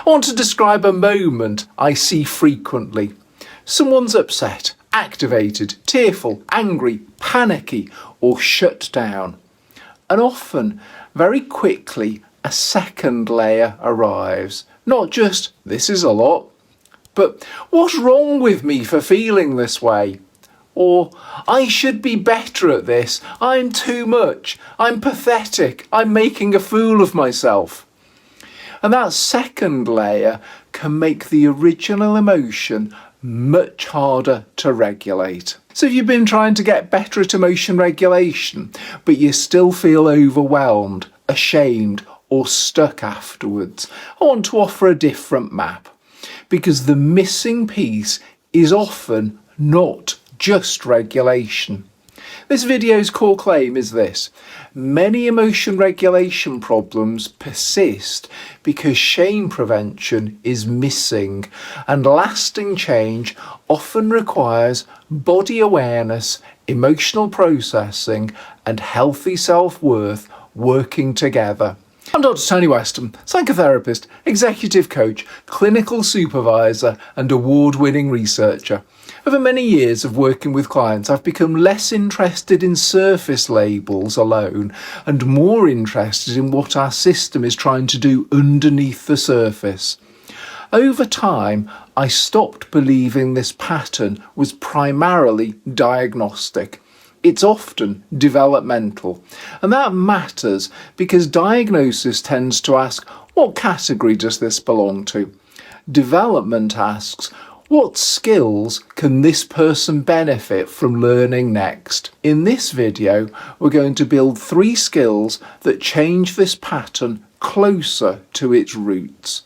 I want to describe a moment I see frequently. Someone's upset, activated, tearful, angry, panicky, or shut down. And often, very quickly, a second layer arrives. Not just, this is a lot, but what's wrong with me for feeling this way? Or, I should be better at this, I'm too much, I'm pathetic, I'm making a fool of myself. And that second layer can make the original emotion much harder to regulate. So if you've been trying to get better at emotion regulation, but you still feel overwhelmed, ashamed, or stuck afterwards, I want to offer a different map, because the missing piece is often not just regulation. This video's core claim is this: many emotion regulation problems persist because shame prevention is missing, and lasting change often requires body awareness, emotional processing, and healthy self-worth working together. I'm Dr. Tony Weston, psychotherapist, executive coach, clinical supervisor, and award-winning researcher. Over many years of working with clients, I've become less interested in surface labels alone and more interested in what our system is trying to do underneath the surface. Over time, I stopped believing this pattern was primarily diagnostic. It's often developmental, and that matters because diagnosis tends to ask, what category does this belong to? Development asks, what skills can this person benefit from learning next? In this video, we're going to build 3 skills that change this pattern closer to its roots.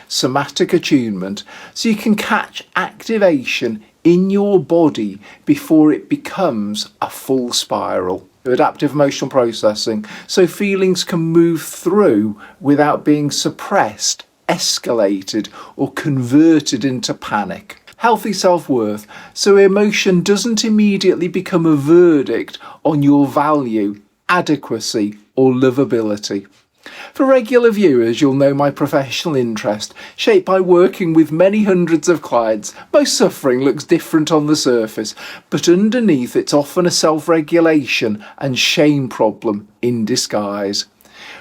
Somatic attunement, so you can catch activation in your body before it becomes a full spiral. Adaptive emotional processing, so feelings can move through without being suppressed, escalated, or converted into panic. Healthy self-worth, so emotion doesn't immediately become a verdict on your value, adequacy, or lovability. For regular viewers, you'll know my professional interest, shaped by working with many hundreds of clients. Most suffering looks different on the surface, but underneath it's often a self-regulation and shame problem in disguise.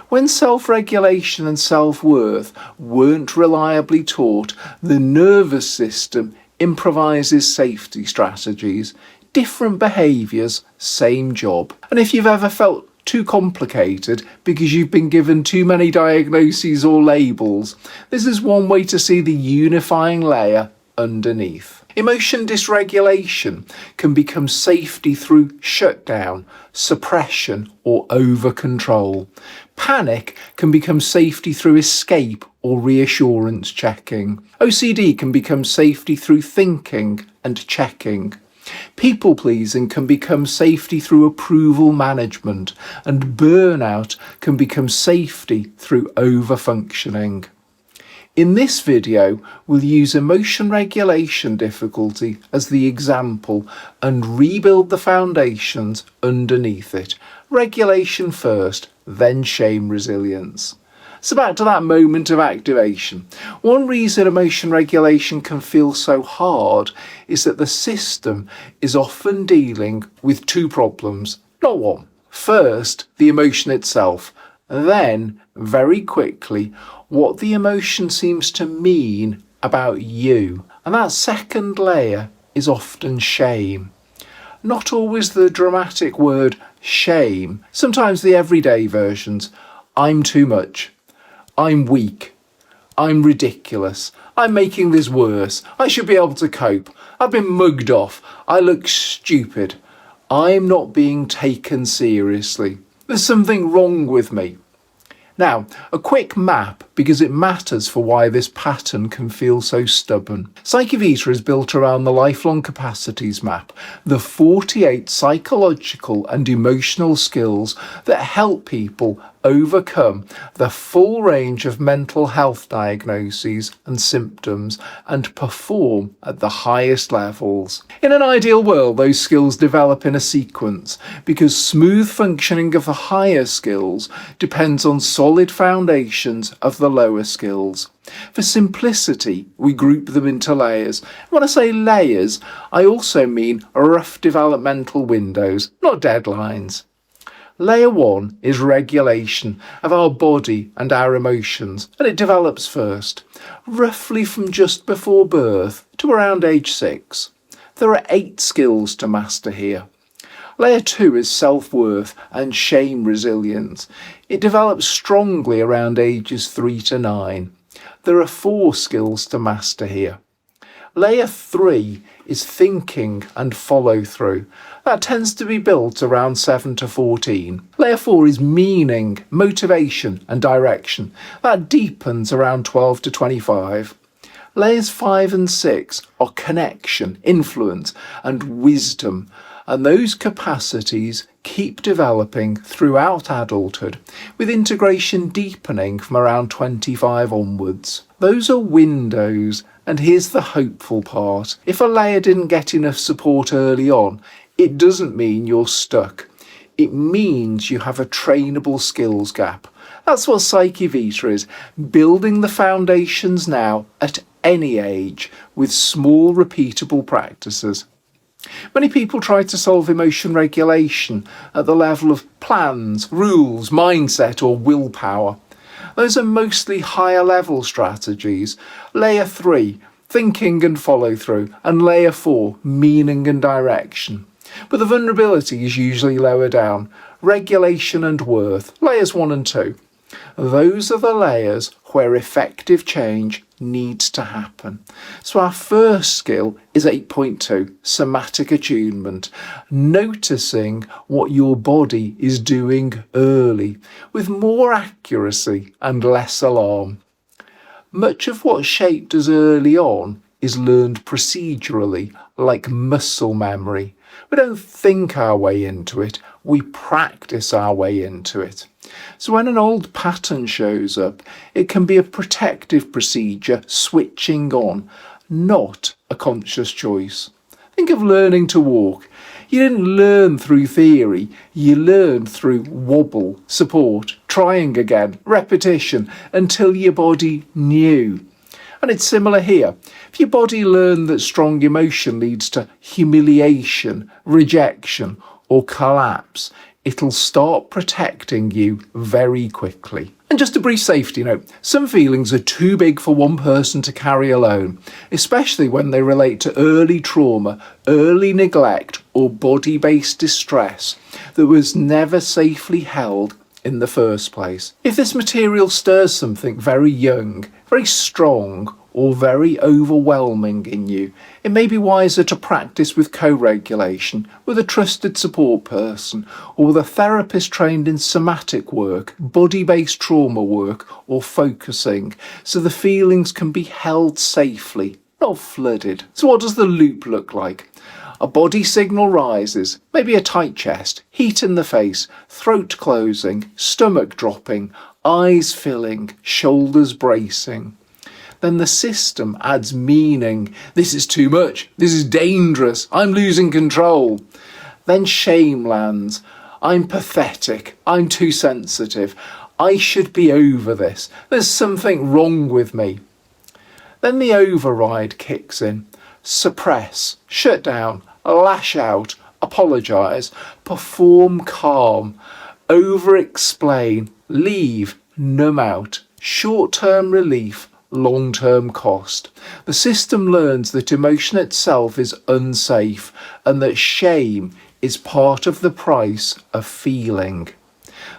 When self-regulation and self-worth weren't reliably taught, the nervous system improvises safety strategies, different behaviours, same job. And if you've ever felt too complicated because you've been given too many diagnoses or labels, this is one way to see the unifying layer underneath. Emotion dysregulation can become safety through shutdown, suppression, or over-control. Panic can become safety through escape or reassurance checking. OCD can become safety through thinking and checking. People-pleasing can become safety through approval management, and burnout can become safety through over-functioning. In this video, we'll use emotion regulation difficulty as the example and rebuild the foundations underneath it. Regulation first, then shame resilience. So back to that moment of activation. One reason emotion regulation can feel so hard is that the system is often dealing with 2 problems, not one. First, the emotion itself, then, very quickly, what the emotion seems to mean about you. And that second layer is often shame. Not always the dramatic word shame, sometimes the everyday versions. I'm too much. I'm weak. I'm ridiculous. I'm making this worse. I should be able to cope. I've been mugged off. I look stupid. I'm not being taken seriously. There's something wrong with me. Now, a quick map, because it matters for why this pattern can feel so stubborn. PsycheVita is built around the Lifelong Capacities Map, the 48 psychological and emotional skills that help people overcome the full range of mental health diagnoses and symptoms and perform at the highest levels. In an ideal world, those skills develop in a sequence because smooth functioning of the higher skills depends on solid foundations of the lower skills. For simplicity, we group them into layers. When I say layers, I also mean rough developmental windows, not deadlines. Layer 1 is regulation of our body and our emotions, and it develops first, roughly from just before birth to around age 6. There are 8 skills to master here. Layer 2 is self-worth and shame resilience. It develops strongly around ages 3 to 9. There are 4 skills to master here. Layer 3 is thinking and follow-through. That tends to be built around 7 to 14. Layer 4 is meaning, motivation and direction. That deepens around 12 to 25. Layers 5 and 6 are connection, influence and wisdom, and those capacities keep developing throughout adulthood, with integration deepening from around 25 onwards. Those are windows, and here's the hopeful part. If a layer didn't get enough support early on, it doesn't mean you're stuck. It means you have a trainable skills gap. That's what Psyche Vita is, building the foundations now at any age with small repeatable practices. Many people try to solve emotion regulation at the level of plans, rules, mindset or willpower. Those are mostly higher level strategies. Layer 3, thinking and follow through, and layer 4, meaning and direction. But the vulnerability is usually lower down, regulation and worth, layers 1 and 2. Those are the layers where effective change needs to happen. So our first skill is 8.2, Somatic Attunement, noticing what your body is doing early, with more accuracy and less alarm. Much of what's shaped us early on is learned procedurally, like muscle memory. We don't think our way into it, we practice our way into it. So when an old pattern shows up, it can be a protective procedure switching on, not a conscious choice. Think of learning to walk. You didn't learn through theory, you learned through wobble, support, trying again, repetition, until your body knew. And it's similar here. If your body learned that strong emotion leads to humiliation, rejection, or collapse, it'll start protecting you very quickly. And just a brief safety note, some feelings are too big for one person to carry alone, especially when they relate to early trauma, early neglect, or body-based distress that was never safely held in the first place. If this material stirs something very young, very strong, or very overwhelming in you, it may be wiser to practice with co-regulation, with a trusted support person, or with a therapist trained in somatic work, body-based trauma work, or focusing, so the feelings can be held safely, not flooded. So what does the loop look like? A body signal rises, maybe a tight chest, heat in the face, throat closing, stomach dropping, eyes filling, shoulders bracing. Then the system adds meaning. This is too much. This is dangerous. I'm losing control. Then shame lands. I'm pathetic. I'm too sensitive. I should be over this. There's something wrong with me. Then the override kicks in. Suppress, shut down, lash out, apologise, perform calm, over-explain, leave, numb out, short-term relief, long-term cost. The system learns that emotion itself is unsafe and that shame is part of the price of feeling.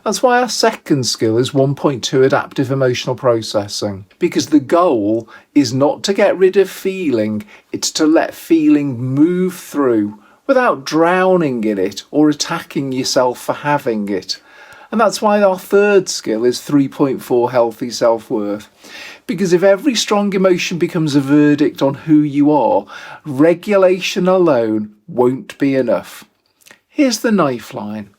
That's why our second skill is 1.2 adaptive emotional processing, because the goal is not to get rid of feeling, it's to let feeling move through without drowning in it or attacking yourself for having it. And that's why our third skill is 3.4 healthy self-worth. Because if every strong emotion becomes a verdict on who you are, regulation alone won't be enough. Here's the knife line.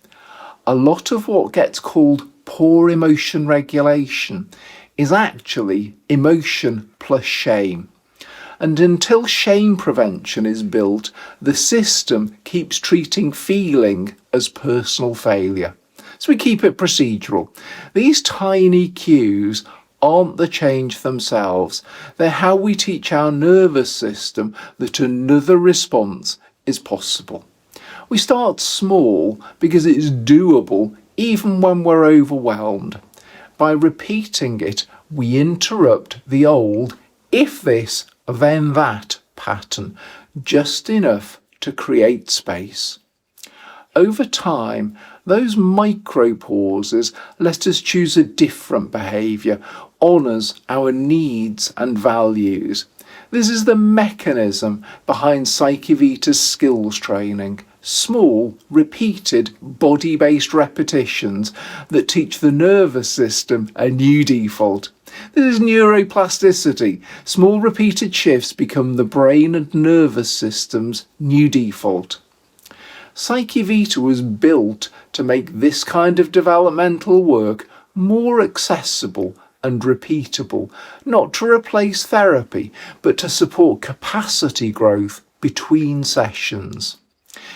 A lot of what gets called poor emotion regulation is actually emotion plus shame. And until shame prevention is built, the system keeps treating feeling as personal failure. So we keep it procedural. These tiny cues aren't the change themselves. They're how we teach our nervous system that another response is possible. We start small because it's doable even when we're overwhelmed. By repeating it, we interrupt the old if this, then that pattern, just enough to create space. Over time, those micro pauses let us choose a different behaviour, honours our needs and values. This is the mechanism behind PsycheVita's skills training. Small, repeated, body-based repetitions that teach the nervous system a new default. This is neuroplasticity. Small repeated shifts become the brain and nervous system's new default. PsycheVita was built to make this kind of developmental work more accessible and repeatable, not to replace therapy, but to support capacity growth between sessions.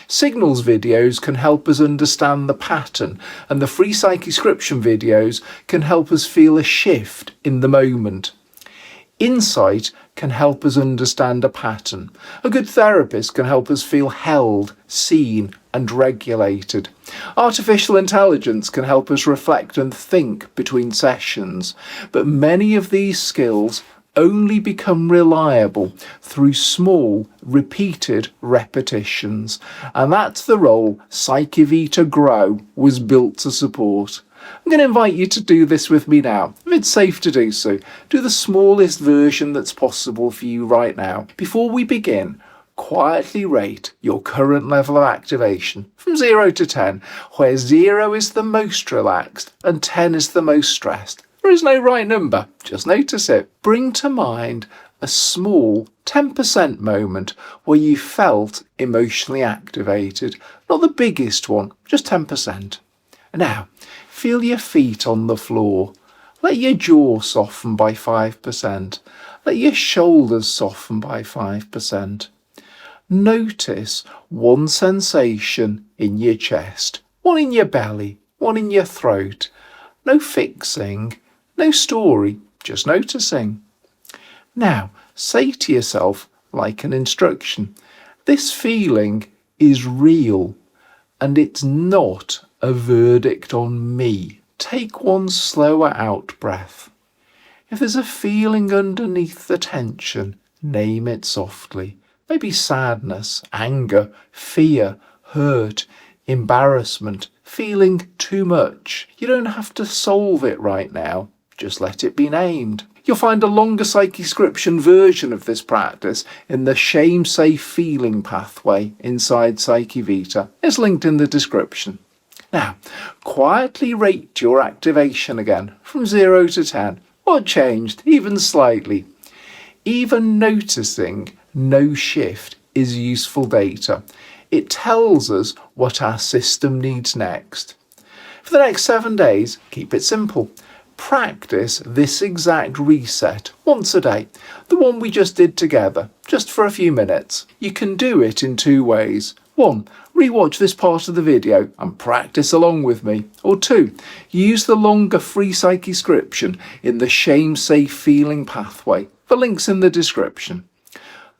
Signals videos can help us understand the pattern, and the free PsycheScription videos can help us feel a shift in the moment. Insight can help us understand a pattern. A good therapist can help us feel held, seen, and regulated. Artificial intelligence can help us reflect and think between sessions. But many of these skills only become reliable through small, repeated repetitions. And that's the role PsycheVita Grow was built to support. I'm going to invite you to do this with me now. If it's safe to do so, do the smallest version that's possible for you right now. Before we begin, quietly rate your current level of activation from 0 to 10, where 0 is the most relaxed and 10 is the most stressed. There is no right number, just notice it. Bring to mind a small 10% moment where you felt emotionally activated. Not the biggest one, just 10%. Now, feel your feet on the floor. Let your jaw soften by 5%. Let your shoulders soften by 5%. Notice one sensation in your chest, one in your belly, one in your throat. No fixing, no story, just noticing. Now, say to yourself, like an instruction, this feeling is real and it's not a verdict on me. Take one slower out breath. If there's a feeling underneath the tension, name it softly. Maybe sadness, anger, fear, hurt, embarrassment, feeling too much. You don't have to solve it right now. Just let it be named. You'll find a longer PsycheScription version of this practice in the shame-safe feeling pathway inside PsycheVita. It's linked in the description. Now, quietly rate your activation again from 0 to 10. What changed, even slightly? Even noticing no shift is useful data. It tells us what our system needs next. For the next 7 days, keep it simple. Practice this exact reset once a day, the one we just did together, just for a few minutes. You can do it in 2 ways. 1. Rewatch this part of the video and practice along with me. Or 2. Use the longer free PsycheScription in the shame-safe feeling pathway. The link's in the description.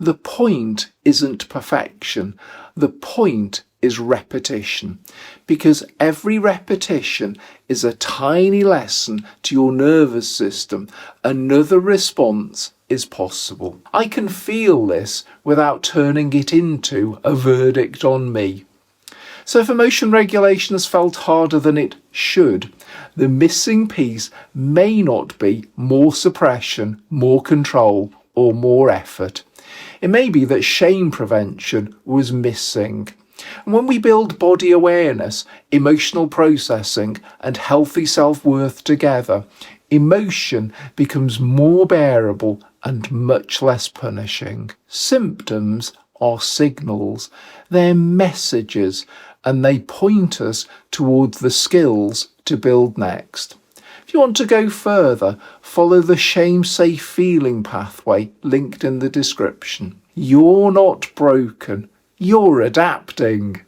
The point isn't perfection. The point is repetition, because every repetition is a tiny lesson to your nervous system. Another response is possible. I can feel this without turning it into a verdict on me. So if emotion regulation has felt harder than it should, the missing piece may not be more suppression, more control, or more effort. It may be that shame prevention was missing. And when we build body awareness, emotional processing, and healthy self-worth together, emotion becomes more bearable and much less punishing. Symptoms are signals. They're messages, and they point us towards the skills to build next. If you want to go further, follow the shame-safe feeling pathway linked in the description. You're not broken, you're adapting.